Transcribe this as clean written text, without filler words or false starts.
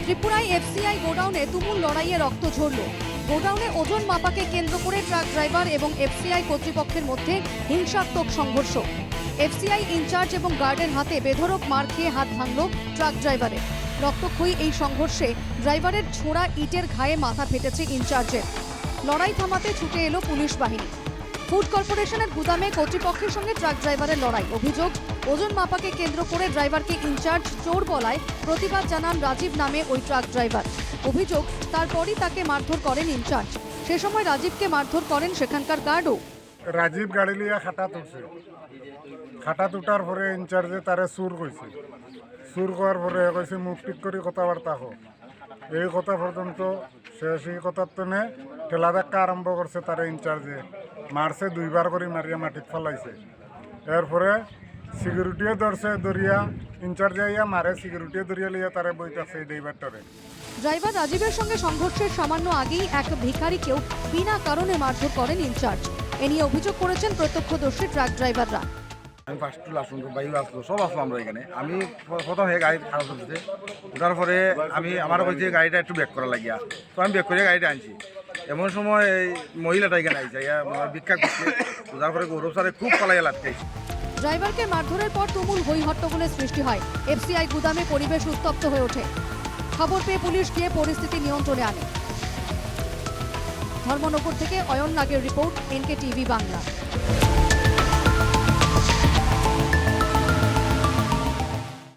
ত্রিপুরায় এফসিআই গোডাউনে তুমুল লড়াইয়ে রক্ত ঝরল। গোডাউনে ওজন মাপাকে কেন্দ্র করে ট্রাক ড্রাইভার এবং এফসিআই কর্তৃপক্ষের মধ্যে হিংসাত্মক সংঘর্ষ। এফসিআই ইনচার্জ এবং গার্ডের হাতে বেধড়ক মার খেয়ে হাত ভাঙল ট্রাক ড্রাইভারের। রক্তক্ষয়ী এই সংঘর্ষে ড্রাইভারের ছোড়া ইটের ঘায়ে মাথা ফেটেছে ইনচার্জের। লড়াই থামাতে ছুটে এলো পুলিশ বাহিনী। ফুড কর্পোরেশনের গুদামে কর্তৃপক্ষের সঙ্গে ট্রাক ড্রাইভারের লড়াই। অভিযোগ, ওজন মাপাকে কেন্দ্র করে ড্রাইভারকে ইনচার্জ চোর বলায় প্রতিবাদ জানান রাজীব নামে ওই ট্রাক ড্রাইভার। অভিযোগ, তারপরই তাকে মারধর করেন ইনচার্জ। সে সময় রাজীবকে মারধর করেন সেখানকার গার্ডও। রাজীব গাড়ি লিয়া খাটা তুলছে, খাটা তুটার পরে ইনচার্জে তারে সুর কইছে, সুর করার পরে কইছে মুখ ঠিক করে কথাবার্তা হোক। এই কথা পর্যন্ত শেষ। এই কথার তনে ঠেলা ধাক্কা আরম্ভ করছে তারে ইনচার্জে, মারছে দুইবার করে মারিয়া মাটিত ফেলাইছে। এরপরে সিকিউরিটিও ধরছে, ধরিয়া ইনচার্জে আইয়া মারে, সিকিউরিটিও ধরিয়া লিয়া তারে বইতেছে এই ড্রাইভারটারে। ড্রাইভার রাজীবের সঙ্গে সংঘর্ষের সামান্য আগেই এক ভিখারিকেও বিনা কারণে মারধর করেন ইনচার্জ। এ নিয়ে অভিযোগ করেছেন প্রত্যক্ষদর্শী ট্রাক ড্রাইভাররা। আমি ফার্স্ট আসুন বাইক আসলো, সব আসলো আমরা এখানে। আমি প্রথম হয়ে গাড়ি খারাপ হচ্ছে, ওঠার পরে আমি আমার কইছে গাড়িটা একটু ব্যাক করা লাগিয়া, তো আমি ব্যাক করে গাড়িটা আনছি। এমন সময় এই মহিলাটা এখানে আইছে, ভিক্ষা করছে, ওঠার পরে গৌরব স্যারে খুব পালাইয়া লাগতেছে। ড্রাইভারকে মারধরের পর তুমুল হই হট্টগোলের সৃষ্টি হয়। এফসিআই গুদামে পরিবেশ উত্তপ্ত হয়ে ওঠে। খবর পেয়ে পুলিশ গিয়ে পরিস্থিতি নিয়ন্ত্রণে আনে। ধর্মনগর থেকে অয়ন নাগের রিপোর্ট, NK টিভি বাংলা।